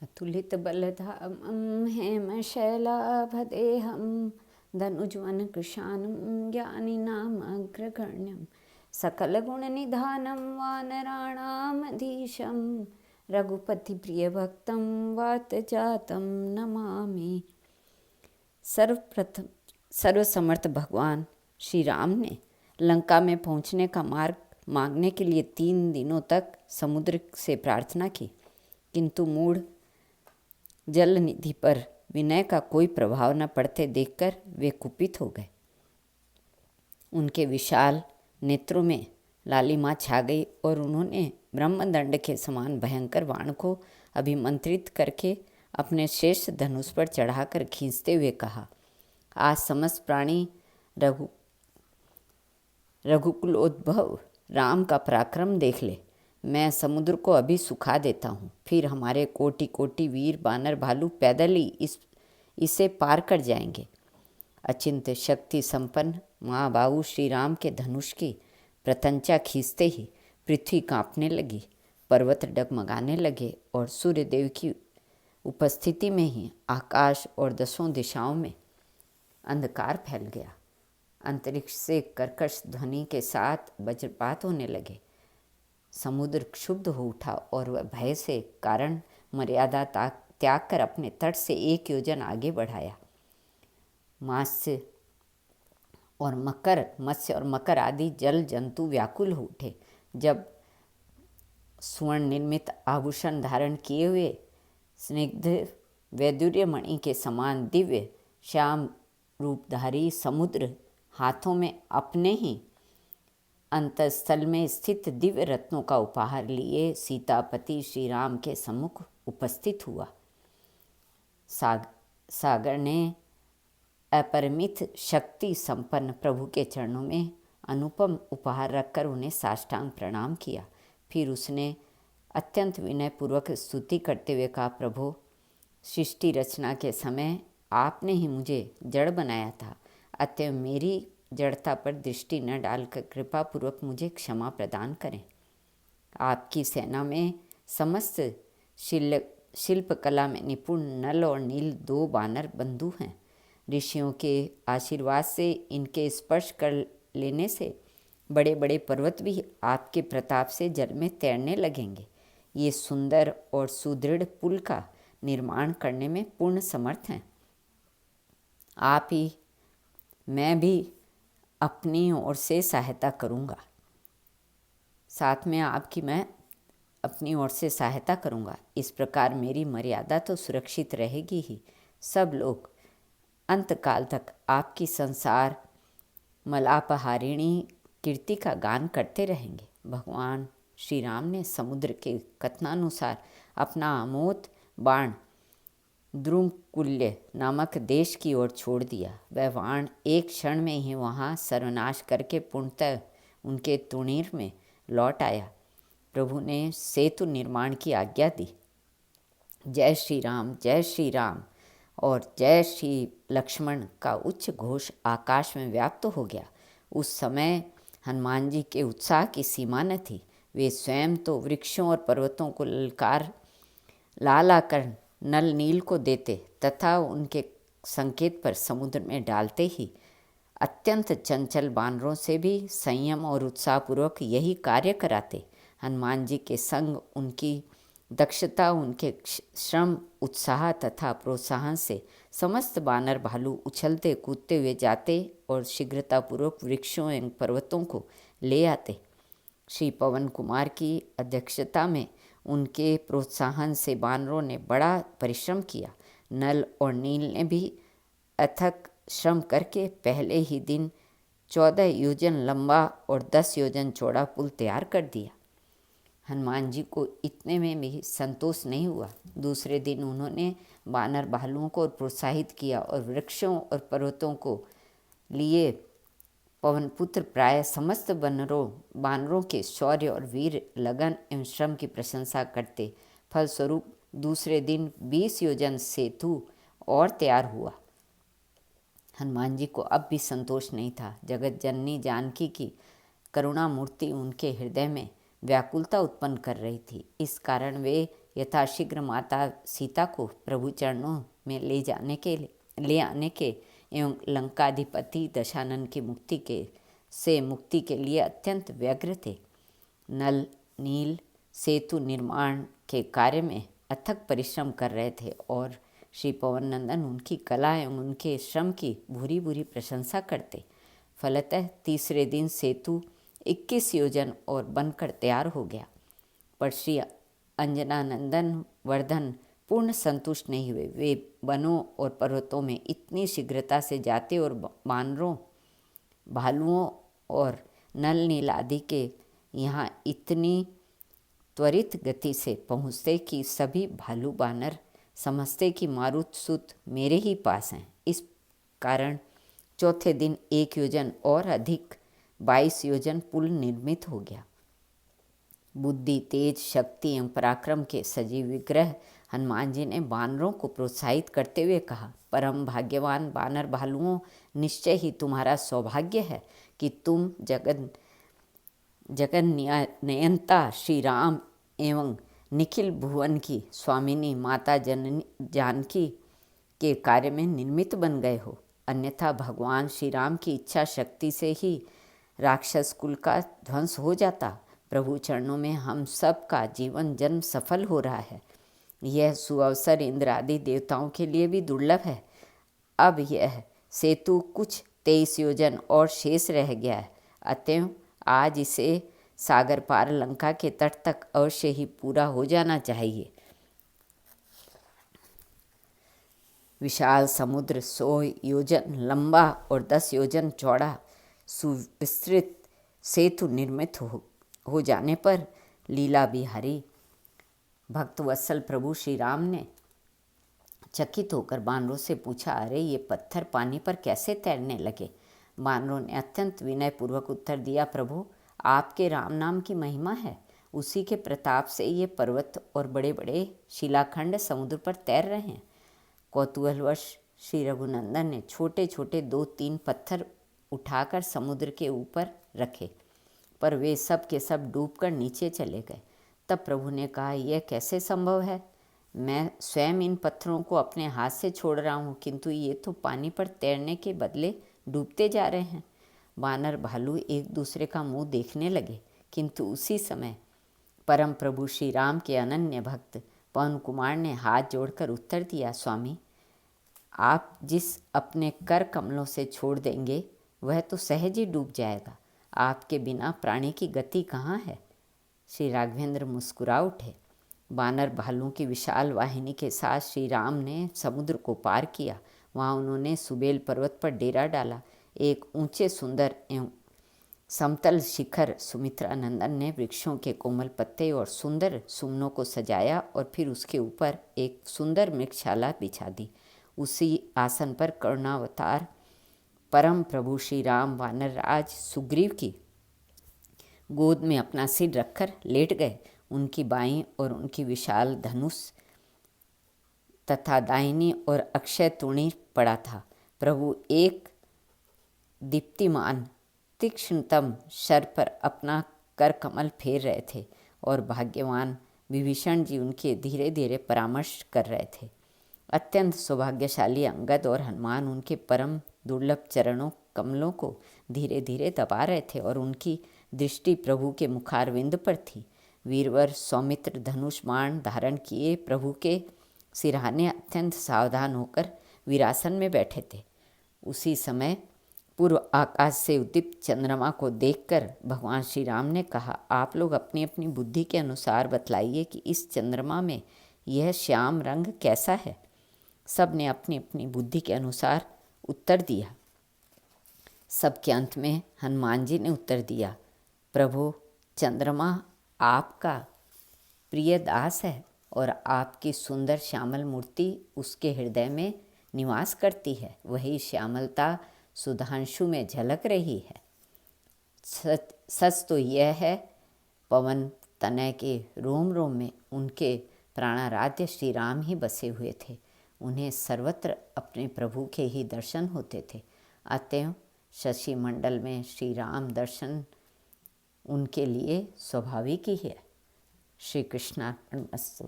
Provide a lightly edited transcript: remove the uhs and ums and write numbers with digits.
अतुलितबलधामं हेमशैलाभदेहं धनुज्वनकृशानं ज्ञानिनामग्रगण्यं सकलगुणनिधानं वानराणामधीशं रघुपतिप्रियभक्तं वातजातं नमामि। सर्वप्रथम सर्वसमर्थ भगवान श्री राम ने लंका में पहुंचने का मार्ग मांगने के लिए 3 दिनों तक समुद्र से प्रार्थना की, किंतु मूढ़ जल निधि पर विनय का कोई प्रभाव न पड़ते देखकर वे कुपित हो गए। उनके विशाल नेत्रों में लालिमा छा गई और उन्होंने ब्रह्मदंड के समान भयंकर बाण को अभिमंत्रित करके अपने श्रेष्ठ धनुष पर चढ़ाकर खींचते हुए कहा, आज समस्त प्राणी रघुकुलोद्भव राम का पराक्रम देख ले। मैं समुद्र को अभी सुखा देता हूँ, फिर हमारे कोटि कोटि वीर बानर भालू पैदल ही इसे पार कर जाएंगे। अचिंत्य शक्ति संपन्न महाबाहु श्री राम के धनुष की प्रतंचा खींचते ही पृथ्वी कांपने लगी, पर्वत डगमगाने लगे और सूर्यदेव की उपस्थिति में ही आकाश और 10 दिशाओं में अंधकार फैल गया। अंतरिक्ष से कर्कश ध्वनि के साथ वज्रपात होने लगे। समुद्र क्षुब्ध हो उठा और वह भय से कारण मर्यादा त्याग कर अपने तट से 1 योजन आगे बढ़ाया। मत्स्य और मकर आदि जल जंतु व्याकुल हो उठे। जब स्वर्ण निर्मित आभूषण धारण किए हुए स्निग्ध वैदुर्य मणि के समान दिव्य श्याम रूपधारी समुद्र हाथों में अपने ही अंतस्थल में स्थित दिव्य रत्नों का उपहार लिए सीतापति श्री राम के सम्मुख उपस्थित हुआ। सागर ने अपरिमित शक्ति संपन्न प्रभु के चरणों में अनुपम उपहार रखकर उन्हें साष्टांग प्रणाम किया। फिर उसने अत्यंत विनयपूर्वक स्तुति करते हुए कहा, प्रभु, सृष्टि रचना के समय आपने ही मुझे जड़ बनाया था, अतः मेरी जड़ता पर दृष्टि न डालकर कृपापूर्वक मुझे क्षमा प्रदान करें। आपकी सेना में समस्त शिल्पकला में निपुण नल और नील 2 बानर बंधु हैं। ऋषियों के आशीर्वाद से इनके स्पर्श कर लेने से बड़े बड़े पर्वत भी आपके प्रताप से जल में तैरने लगेंगे। ये सुंदर और सुदृढ़ पुल का निर्माण करने में पूर्ण समर्थ हैं। मैं भी अपनी ओर से सहायता करूँगा। मैं अपनी ओर से सहायता करूँगा। इस प्रकार मेरी मर्यादा तो सुरक्षित रहेगी ही। सब लोग अंतकाल तक आपकी संसार मलापहारिणी कीर्ति का गान करते रहेंगे। भगवान श्री राम ने समुद्र के कथनानुसार अपना अमोघ बाण द्रुमकुल्य नामक देश की ओर छोड़ दिया। वह बाण एक क्षण में ही वहाँ सर्वनाश करके पूर्णतः उनके तुणीर में लौट आया। प्रभु ने सेतु निर्माण की आज्ञा दी। जय श्री राम और जय श्री लक्ष्मण का उच्च घोष आकाश में व्याप्त हो गया। उस समय हनुमान जी के उत्साह की सीमा न थी। वे स्वयं तो वृक्षों और पर्वतों को ललकार ला कर नल नील को देते तथा उनके संकेत पर समुद्र में डालते ही अत्यंत चंचल बानरों से भी संयम और उत्साहपूर्वक यही कार्य कराते। हनुमान जी के संग उनकी दक्षता, उनके श्रम, उत्साह तथा प्रोत्साहन से समस्त बानर भालू उछलते कूदते हुए जाते और शीघ्रतापूर्वक वृक्षों एवं पर्वतों को ले आते। श्री पवन कुमार की अध्यक्षता में उनके प्रोत्साहन से बानरों ने बड़ा परिश्रम किया। नल और नील ने भी अथक श्रम करके पहले ही दिन 14 योजन लंबा और 10 योजन चौड़ा पुल तैयार कर दिया। हनुमान जी को इतने में भी संतोष नहीं हुआ। दूसरे दिन उन्होंने बानर भालुओं को प्रोत्साहित किया और वृक्षों और पर्वतों को लिए पवनपुत्र प्राय समस्त बानरों के शौर्य और वीर लगन एवं श्रम की प्रशंसा करते। फलस्वरूप दूसरे दिन 20 योजन सेतु और तैयार हुआ। हनुमान जी को अब भी संतोष नहीं था। जगत जननी जानकी की करुणा मूर्ति उनके हृदय में व्याकुलता उत्पन्न कर रही थी। इस कारण वे यथाशीघ्र माता सीता को प्रभु चरणों में ले आने के एवं लंकाधिपति दशानन की मुक्ति के लिए अत्यंत व्यग्र थे। नल नील सेतु निर्माण के कार्य में अथक परिश्रम कर रहे थे और श्री पवन नंदन उनकी कला एवं उनके श्रम की भूरी भूरी प्रशंसा करते। फलतः तीसरे दिन सेतु 21 योजन और बनकर तैयार हो गया। पर श्री अंजनानंदन वर्धन पूर्ण संतुष्ट नहीं हुए। वे वनों और पर्वतों में इतनी शीघ्रता से जाते और बानरों, भालुओं और नल नील आदि के यहाँ इतनी त्वरित गति से पहुँचते कि सभी भालू बानर समझते कि मारुत सुत मेरे ही पास हैं। इस कारण चौथे दिन 1 योजन और अधिक 22 योजन पुल निर्मित हो गया। बुद्धि, तेज, शक्ति एवं पराक्रम के सजीव विग्रह हनुमान जी ने बानरों को प्रोत्साहित करते हुए कहा, परम भाग्यवान बानर भालुओं, निश्चय ही तुम्हारा सौभाग्य है कि तुम जगन नयनता श्री राम एवं निखिल भुवन की स्वामिनी माता जानकी के कार्य में निर्मित बन गए हो। अन्यथा भगवान श्री राम की इच्छा शक्ति से ही राक्षस कुल का ध्वंस हो जाता। प्रभु चरणों में हम सब का जीवन जन्म सफल हो रहा है। यह सुअवसर इंद्र आदि देवताओं के लिए भी दुर्लभ है। अब यह सेतु कुछ 23 योजन और शेष रह गया है, अतएव आज इसे सागर पार लंका के तट तक अवश्य ही पूरा हो जाना चाहिए। विशाल समुद्र 100 योजन लंबा और 10 योजन चौड़ा सुविस्तृत सेतु निर्मित हो जाने पर लीला बिहारी भक्तवत्सल प्रभु श्री राम ने चकित होकर बानरों से पूछा, अरे ये पत्थर पानी पर कैसे तैरने लगे? बानरों ने अत्यंत विनयपूर्वक उत्तर दिया, प्रभु आपके राम नाम की महिमा है, उसी के प्रताप से ये पर्वत और बड़े बड़े शिलाखंड समुद्र पर तैर रहे हैं। कौतूहलवश श्री रघुनंदन ने छोटे छोटे 2-3 पत्थर उठाकर समुद्र के ऊपर रखे, पर वे सब के सब डूबकर नीचे चले गए। तब प्रभु ने कहा, यह कैसे संभव है? मैं स्वयं इन पत्थरों को अपने हाथ से छोड़ रहा हूँ, किंतु ये तो पानी पर तैरने के बदले डूबते जा रहे हैं। बानर भालू एक दूसरे का मुंह देखने लगे, किंतु उसी समय परम प्रभु श्री राम के अनन्य भक्त पवन कुमार ने हाथ जोड़कर उत्तर दिया, स्वामी आप जिस अपने कर कमलों से छोड़ देंगे वह तो सहज ही डूब जाएगा। आपके बिना प्राणी की गति कहाँ है? श्री राघवेंद्र मुस्कुरा उठे। बानर भालू की विशाल वाहिनी के साथ श्री राम ने समुद्र को पार किया। वहाँ उन्होंने सुबेल पर्वत पर डेरा डाला। एक ऊंचे सुंदर एवं समतल शिखर सुमित्रा नंदन ने वृक्षों के कोमल पत्ते और सुंदर सुमनों को सजाया और फिर उसके ऊपर एक सुंदर मृगशाला बिछा दी। उसी आसन पर करुणावतार परम प्रभु श्री राम वानरराज सुग्रीव की गोद में अपना सिर रखकर लेट गए। उनकी बाईं और उनकी विशाल धनुष तथा दाहिनी और अक्षय तुणी पड़ा था। प्रभु एक दीप्तिमान तीक्ष्णतम शर पर अपना कर कमल फेर रहे थे और भाग्यवान विभीषण जी उनके धीरे धीरे परामर्श कर रहे थे। अत्यंत सौभाग्यशाली अंगद और हनुमान उनके परम दुर्लभ चरणों कमलों को धीरे धीरे दबा रहे थे और उनकी दृष्टि प्रभु के मुखारविंद पर थी। वीरवर सौमित्र धनुष बाण धारण किए प्रभु के सिरहाने अत्यंत सावधान होकर वीरासन में बैठे थे। उसी समय पूर्व आकाश से उद्दीप्त चंद्रमा को देखकर भगवान श्री राम ने कहा, आप लोग अपनी अपनी बुद्धि के अनुसार बतलाइए कि इस चंद्रमा में यह श्याम रंग कैसा है। सब ने अपनी अपनी बुद्धि के अनुसार उत्तर दिया। सबके अंत में हनुमान जी ने उत्तर दिया, प्रभु चंद्रमा आपका प्रिय दास है और आपकी सुंदर श्यामल मूर्ति उसके हृदय में निवास करती है। वही श्यामलता सुधांशु में झलक रही है। सच तो यह है, पवन तनय के रोम रोम में उनके प्राणाराध्य श्री राम ही बसे हुए थे। उन्हें सर्वत्र अपने प्रभु के ही दर्शन होते थे। अतएव शशि मंडल में श्री राम दर्शन उनके लिए स्वाभाविक ही है। श्री कृष्णार्पणमस्तु।